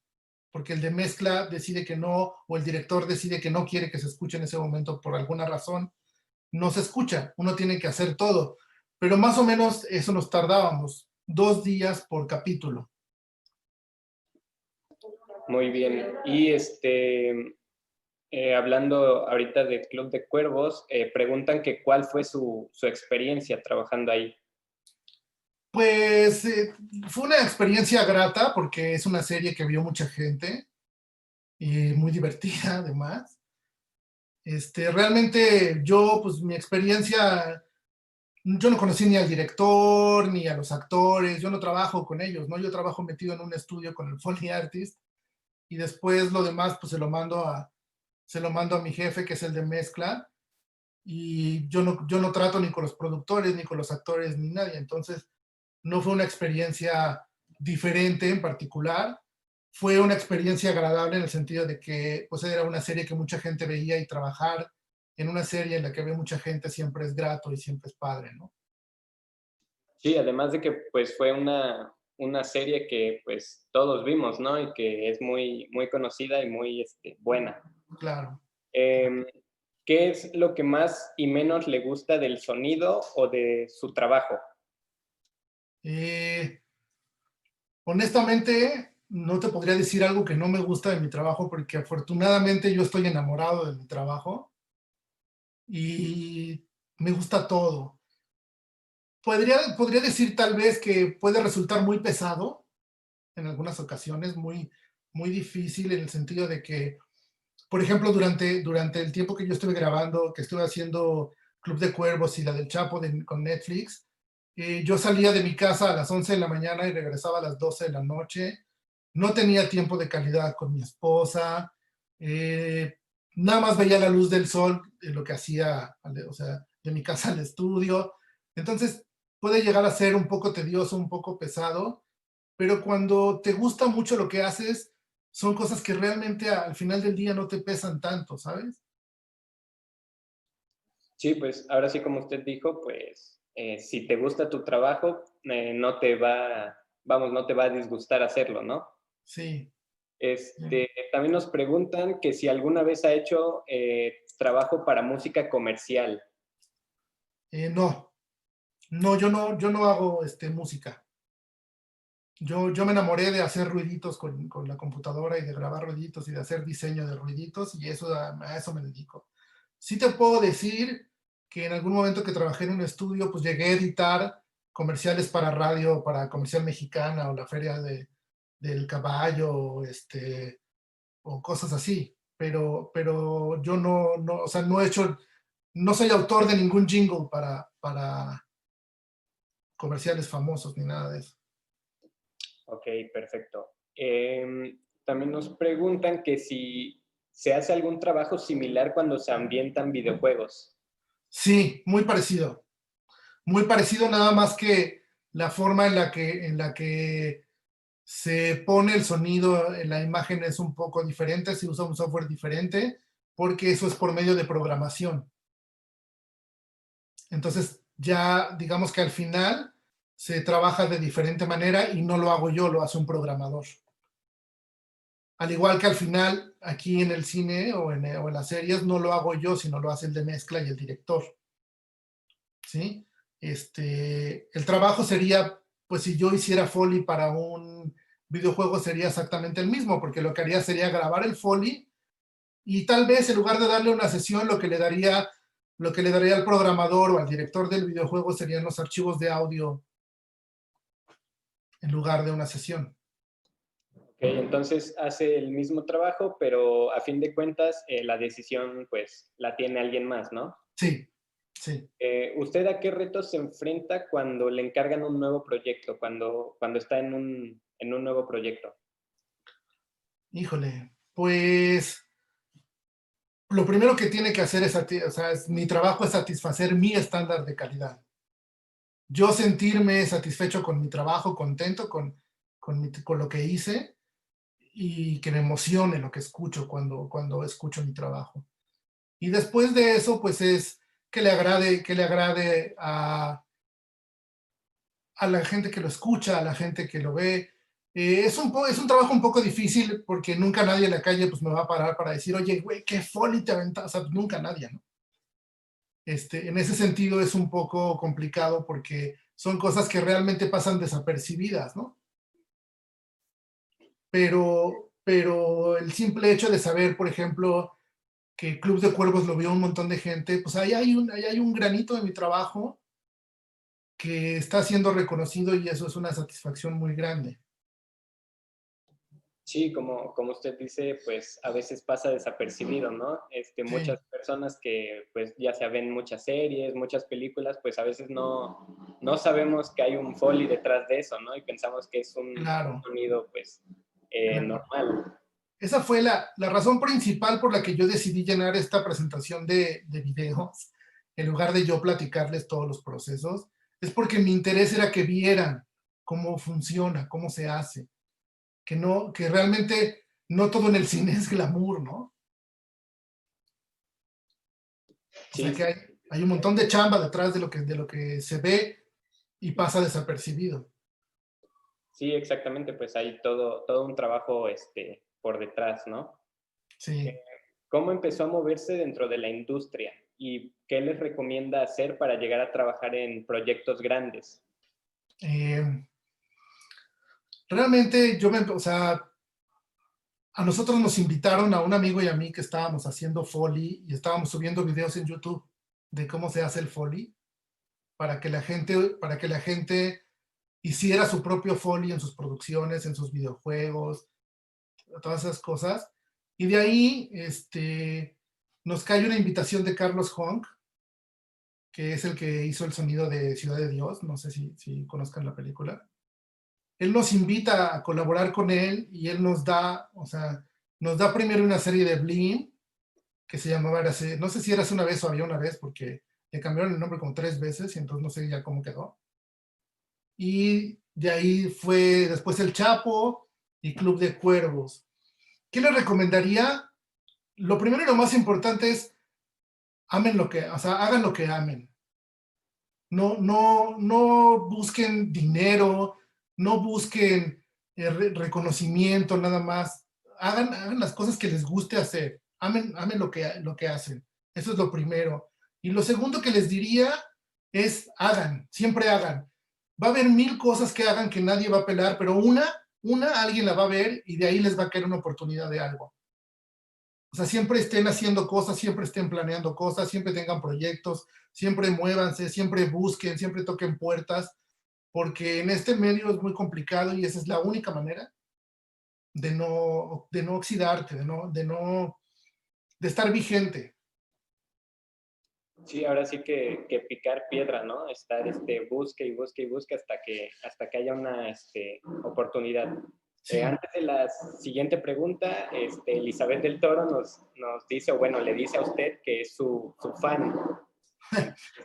[SPEAKER 2] porque el de mezcla decide que no, o el director decide que no quiere que se escuche en ese momento por alguna razón. No se escucha, uno tiene que hacer todo. Pero más o menos eso nos tardábamos, 2 días por capítulo.
[SPEAKER 5] Muy bien. Y hablando ahorita de Club de Cuervos, preguntan que cuál fue su experiencia trabajando ahí.
[SPEAKER 2] Pues fue una experiencia grata porque es una serie que vio mucha gente y muy divertida además. Realmente yo, pues mi experiencia, yo no conocí ni al director ni a los actores, yo no trabajo con ellos, ¿no? Yo trabajo metido en un estudio con el Foley Artist y después lo demás pues se lo mando a mi jefe, que es el de mezcla, y yo no trato ni con los productores, ni con los actores, ni nadie. Entonces no fue una experiencia diferente en particular, fue una experiencia agradable en el sentido de que pues era una serie que mucha gente veía, y trabajar en una serie en la que ve mucha gente siempre es grato y siempre es padre, ¿no?
[SPEAKER 5] Sí, además de que pues fue una serie que pues todos vimos, ¿no? Y que es muy, muy conocida y muy buena.
[SPEAKER 2] Claro.
[SPEAKER 5] ¿Qué es lo que más y menos le gusta del sonido o de su trabajo?
[SPEAKER 2] Honestamente, no te podría decir algo que no me gusta de mi trabajo, porque afortunadamente yo estoy enamorado de mi trabajo y me gusta todo. Podría decir tal vez que puede resultar muy pesado en algunas ocasiones, muy, muy difícil en el sentido de que, por ejemplo, durante el tiempo que yo estuve grabando, que estuve haciendo Club de Cuervos y la del Chapo con Netflix, yo salía de mi casa a las 11 de la mañana y regresaba a las 12 de la noche. No tenía tiempo de calidad con mi esposa. Nada más veía la luz del sol en lo que hacía, o sea, de mi casa al estudio. Entonces, puede llegar a ser un poco tedioso, un poco pesado, pero cuando te gusta mucho lo que haces, son cosas que realmente al final del día no te pesan tanto, ¿sabes?
[SPEAKER 5] Sí, pues ahora sí, como usted dijo, pues si te gusta tu trabajo, no te va a disgustar hacerlo, ¿no?
[SPEAKER 2] Sí.
[SPEAKER 5] También nos preguntan que si alguna vez ha hecho trabajo para música comercial.
[SPEAKER 2] No, yo no hago música. Yo me enamoré de hacer ruiditos con la computadora y de grabar ruiditos y de hacer diseño de ruiditos, y a eso me dedico. Sí te puedo decir que en algún momento que trabajé en un estudio, pues llegué a editar comerciales para radio, para Comercial Mexicana o la Feria del Caballo, o cosas así. Pero yo o sea, no soy autor de ningún jingle para comerciales famosos ni nada de eso.
[SPEAKER 5] Ok, perfecto. También nos preguntan que si se hace algún trabajo similar cuando se ambientan videojuegos.
[SPEAKER 2] Sí, muy parecido. Muy parecido, nada más que la forma en la que se pone el sonido en la imagen es un poco diferente, se usa un software diferente, porque eso es por medio de programación. Entonces, ya digamos que al final se trabaja de diferente manera y no lo hago yo, lo hace un programador. Al igual que al final, aquí en el cine o en las series, no lo hago yo, sino lo hace el de mezcla y el director. ¿Sí? El trabajo sería, pues si yo hiciera Foley para un videojuego, sería exactamente el mismo, porque lo que haría sería grabar el Foley y tal vez en lugar de darle una sesión, lo que le daría al programador o al director del videojuego serían los archivos de audio en lugar de una sesión.
[SPEAKER 5] Ok, entonces hace el mismo trabajo, pero a fin de cuentas la decisión pues la tiene alguien más, ¿no?
[SPEAKER 2] Sí, sí.
[SPEAKER 5] ¿Usted a qué retos se enfrenta cuando le encargan un nuevo proyecto, cuando está en un nuevo proyecto?
[SPEAKER 2] Híjole, pues lo primero que tiene que hacer mi trabajo es satisfacer mi estándar de calidad. Yo sentirme satisfecho con mi trabajo, contento con lo que hice, y que me emocione lo que escucho cuando escucho mi trabajo. Y después de eso, pues es que le agrade a la gente que lo escucha, a la gente que lo ve. Es un trabajo un poco difícil porque nunca nadie en la calle pues me va a parar para decir, oye, güey, qué Foley te aventaste. O sea, nunca nadie, ¿no? En ese sentido es un poco complicado porque son cosas que realmente pasan desapercibidas, ¿no? Pero el simple hecho de saber, por ejemplo, que Club de Cuervos lo vio un montón de gente, pues ahí hay un granito de mi trabajo que está siendo reconocido y eso es una satisfacción muy grande.
[SPEAKER 5] Sí, como usted dice, pues a veces pasa desapercibido, ¿no? Muchas personas que pues ya se ven muchas series, muchas películas, pues a veces no sabemos que hay un Foley detrás de eso, ¿no? Y pensamos que es un sonido pues normal.
[SPEAKER 2] Esa fue la razón principal por la que yo decidí llenar esta presentación de videos, en lugar de yo platicarles todos los procesos, es porque mi interés era que vieran cómo funciona, cómo se hace, que realmente no todo en el cine es glamour, ¿no? Sí. O sea que hay un montón de chamba detrás de lo que se ve y pasa desapercibido.
[SPEAKER 5] Sí, exactamente, pues hay todo un trabajo por detrás, ¿no?
[SPEAKER 2] Sí.
[SPEAKER 5] ¿Cómo empezó a moverse dentro de la industria? ¿Y qué les recomienda hacer para llegar a trabajar en proyectos grandes?
[SPEAKER 2] Realmente o sea, a nosotros nos invitaron, a un amigo y a mí, que estábamos haciendo Foley y estábamos subiendo videos en YouTube de cómo se hace el Foley para que la gente hiciera su propio Foley en sus producciones, en sus videojuegos, todas esas cosas. Y de ahí nos cae una invitación de Carlos Honk, que es el que hizo el sonido de Ciudad de Dios, no sé si conozcan la película. Él nos invita a colaborar con él y él nos da primero una serie de Blim, que se llamaba, no sé si era Hace una vez o Había una vez, porque le cambiaron el nombre como 3 veces y entonces no sé ya cómo quedó. Y de ahí fue después El Chapo y Club de Cuervos. ¿Qué les recomendaría? Lo primero y lo más importante es hagan lo que amen. no busquen dinero, no busquen reconocimiento nada más. Hagan las cosas que les guste hacer. Amen lo que hacen. Eso es lo primero. Y lo segundo que les diría es hagan, siempre hagan. Va a haber 1000 cosas que hagan que nadie va a pelar, pero una alguien la va a ver y de ahí les va a caer una oportunidad de algo. O sea, siempre estén haciendo cosas, siempre estén planeando cosas, siempre tengan proyectos, siempre muévanse, siempre busquen, siempre toquen puertas, porque en este medio es muy complicado y esa es la única manera de no oxidarte, de estar vigente.
[SPEAKER 5] Sí, ahora sí que picar piedra, ¿no? Estar busque y busque y busque hasta que haya una oportunidad.
[SPEAKER 2] Sí.
[SPEAKER 5] Antes de la siguiente pregunta, Elizabeth del Toro nos dice, o bueno, le dice a usted que es su fan.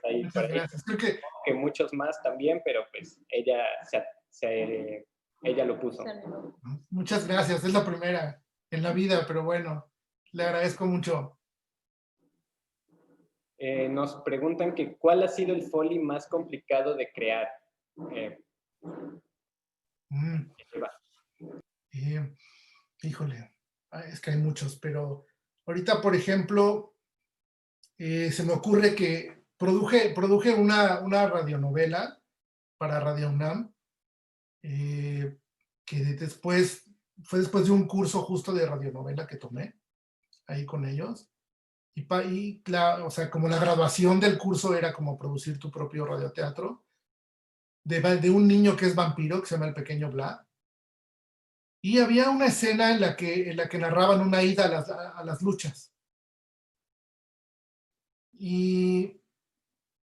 [SPEAKER 5] Ahí,
[SPEAKER 2] Muchas gracias. Creo
[SPEAKER 5] que muchos más también, pero pues ella lo puso.
[SPEAKER 2] Muchas gracias, es la primera en la vida, pero bueno, le agradezco mucho.
[SPEAKER 5] Nos preguntan que ¿cuál ha sido el Foley más complicado de crear?
[SPEAKER 2] Híjole, es que hay muchos, pero ahorita, por ejemplo, se me ocurre que produje una radionovela para Radio UNAM, que fue después de un curso justo de radionovela que tomé ahí con ellos. O sea, como la graduación del curso era como producir tu propio radioteatro, de un niño que es vampiro, que se llama El Pequeño Vlad. Y había una escena en la que narraban una ida a las luchas. Y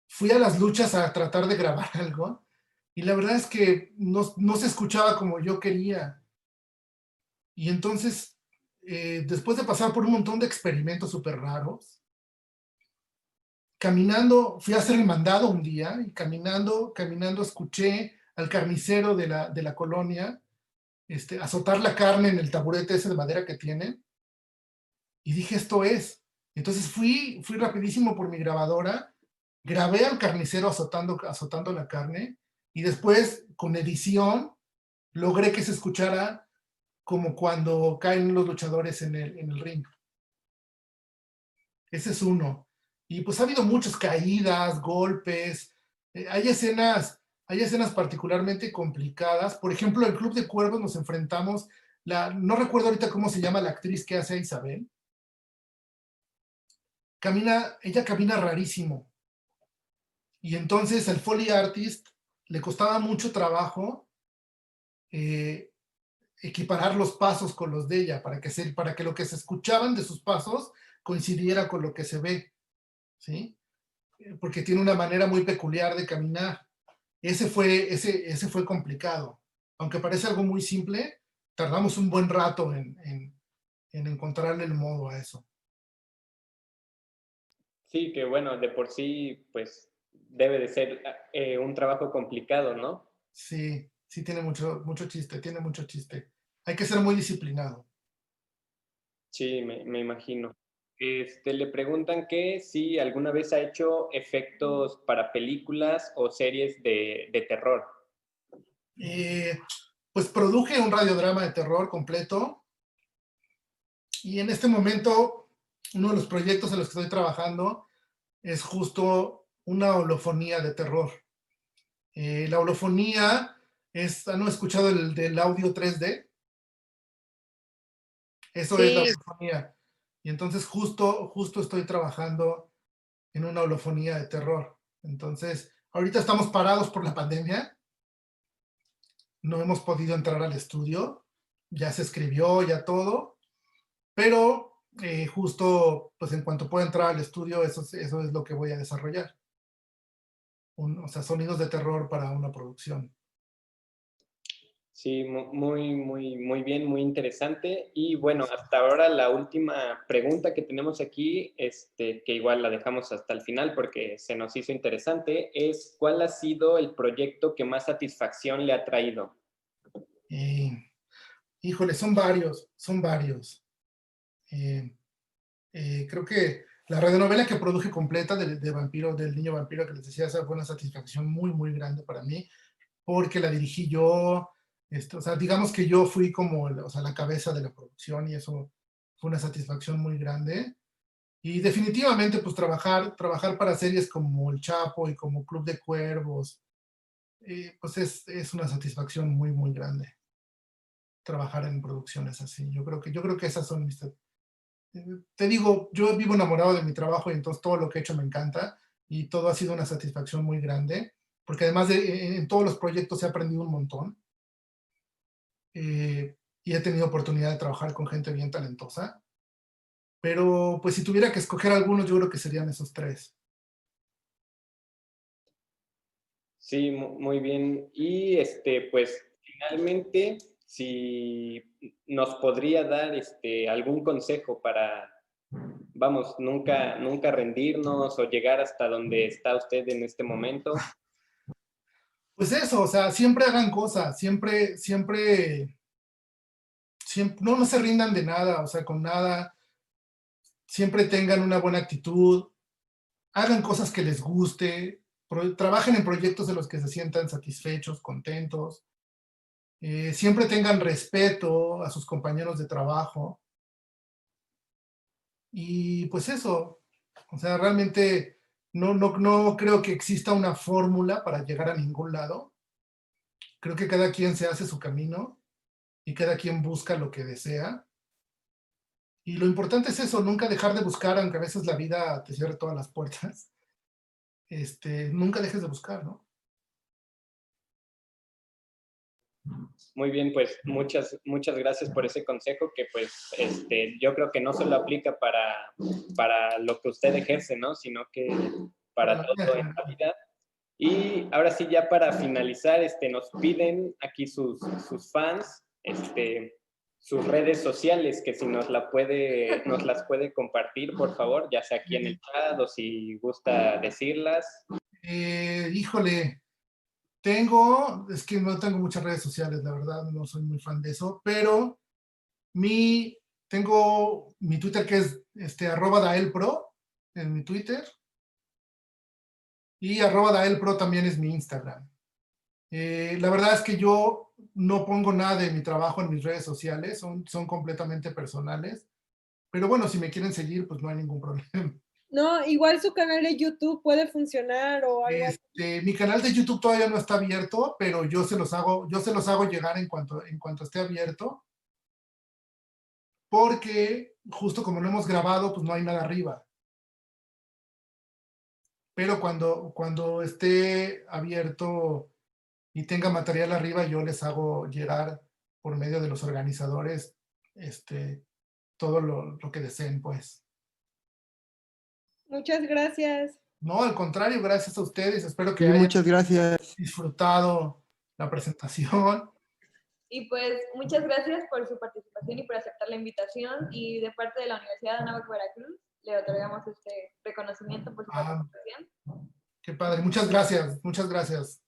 [SPEAKER 2] fui a las luchas a tratar de grabar algo, y la verdad es que no se escuchaba como yo quería. Y entonces, después de pasar por un montón de experimentos súper raros, caminando, fui a hacer el mandado un día, y caminando escuché al carnicero de la colonia azotar la carne en el taburete ese de madera que tiene, y dije, esto es. Entonces fui rapidísimo por mi grabadora, grabé al carnicero azotando la carne, y después, con edición, logré que se escuchara como cuando caen los luchadores en el ring. Ese es uno. Y pues ha habido muchas caídas, golpes. Hay escenas particularmente complicadas. Por ejemplo, en Club de Cuervos nos enfrentamos, no recuerdo ahorita cómo se llama la actriz que hace a Isabel. Ella camina rarísimo. Y entonces al Foley Artist le costaba mucho trabajo equiparar los pasos con los de ella, para que lo que se escuchaban de sus pasos coincidiera con lo que se ve, ¿sí? Porque tiene una manera muy peculiar de caminar. Ese fue complicado. Aunque parece algo muy simple, tardamos un buen rato en encontrarle el modo a eso.
[SPEAKER 5] Sí, que bueno, de por sí, pues debe de ser un trabajo complicado, ¿no?
[SPEAKER 2] Sí, tiene mucho chiste. Hay que ser muy disciplinado.
[SPEAKER 5] Sí, me imagino. Le preguntan que si alguna vez ha hecho efectos para películas o series de terror.
[SPEAKER 2] Pues produje un radiodrama de terror completo, y en este momento uno de los proyectos en los que estoy trabajando es justo una holofonía de terror. La holofonía ¿han escuchado del audio 3D? Eso
[SPEAKER 8] Sí.
[SPEAKER 2] es la holofonía. Y entonces justo estoy trabajando en una holofonía de terror. Entonces, ahorita estamos parados por la pandemia. No hemos podido entrar al estudio. Ya se escribió, ya todo. Pero justo, pues en cuanto pueda entrar al estudio, eso es lo que voy a desarrollar. O sea, sonidos de terror para una producción.
[SPEAKER 5] Sí, muy bien, muy interesante. Y bueno, hasta ahora la última pregunta que tenemos aquí, que igual la dejamos hasta el final porque se nos hizo interesante, es ¿cuál ha sido el proyecto que más satisfacción le ha traído?
[SPEAKER 2] Híjole, son varios. Creo que La radionovela que produje completa de Vampiro, del niño vampiro que les decía, esa fue una satisfacción muy, muy grande para mí, porque la dirigí yo, o sea, digamos que yo fui como, o sea, la cabeza de la producción y eso fue una satisfacción muy grande. Y definitivamente, pues trabajar para series como El Chapo y como Club de Cuervos, pues es una satisfacción muy, muy grande. Trabajar en producciones así. Yo creo que esas son mis... Te digo, yo vivo enamorado de mi trabajo y entonces todo lo que he hecho me encanta y todo ha sido una satisfacción muy grande, porque además en todos los proyectos he aprendido un montón y he tenido oportunidad de trabajar con gente bien talentosa. Pero pues si tuviera que escoger algunos, yo creo que serían esos tres.
[SPEAKER 5] Sí, muy bien. Y pues finalmente, si nos podría dar algún consejo para, vamos, nunca rendirnos o llegar hasta donde está usted en este momento.
[SPEAKER 2] Pues eso, o sea, siempre hagan cosas, siempre, no se rindan de nada, o sea, con nada. Siempre tengan una buena actitud, hagan cosas que les guste, trabajen en proyectos de los que se sientan satisfechos, contentos, siempre tengan respeto a sus compañeros de trabajo. Y pues eso, o sea, realmente no creo que exista una fórmula para llegar a ningún lado. Creo que cada quien se hace su camino y cada quien busca lo que desea. Y lo importante es eso, nunca dejar de buscar, aunque a veces la vida te cierre todas las puertas. Nunca dejes de buscar, ¿no?
[SPEAKER 5] Muy bien, pues muchas gracias por ese consejo que pues yo creo que no solo aplica para lo que usted ejerce, ¿no? Sino que para todo en la vida. Y ahora sí, ya para finalizar, nos piden aquí sus fans, sus redes sociales, que si nos las puede compartir, por favor, ya sea aquí en el chat o si gusta decirlas.
[SPEAKER 2] Híjole, es que no tengo muchas redes sociales, la verdad, no soy muy fan de eso, pero tengo mi Twitter que es @daelpro en mi Twitter y @daelpro también es mi Instagram. La verdad es que yo no pongo nada de mi trabajo en mis redes sociales, son completamente personales, pero bueno, si me quieren seguir, pues no hay ningún problema.
[SPEAKER 8] No, igual su canal de YouTube puede funcionar o algo así.
[SPEAKER 2] Mi canal de YouTube todavía no está abierto, pero yo se los hago llegar en cuanto esté abierto, porque justo como lo hemos grabado, pues no hay nada arriba. Pero cuando esté abierto y tenga material arriba, yo les hago llegar por medio de los organizadores todo lo que deseen, pues.
[SPEAKER 8] Muchas gracias.
[SPEAKER 2] No, al contrario, gracias a ustedes. Espero que
[SPEAKER 15] Sí,
[SPEAKER 2] hayan
[SPEAKER 15] muchas gracias.
[SPEAKER 2] disfrutado la presentación.
[SPEAKER 1] Y pues muchas gracias por su participación y por aceptar la invitación. Y de parte de la Universidad de Anáhuac, Veracruz, le otorgamos este reconocimiento por su participación.
[SPEAKER 2] Qué padre, muchas gracias, muchas gracias.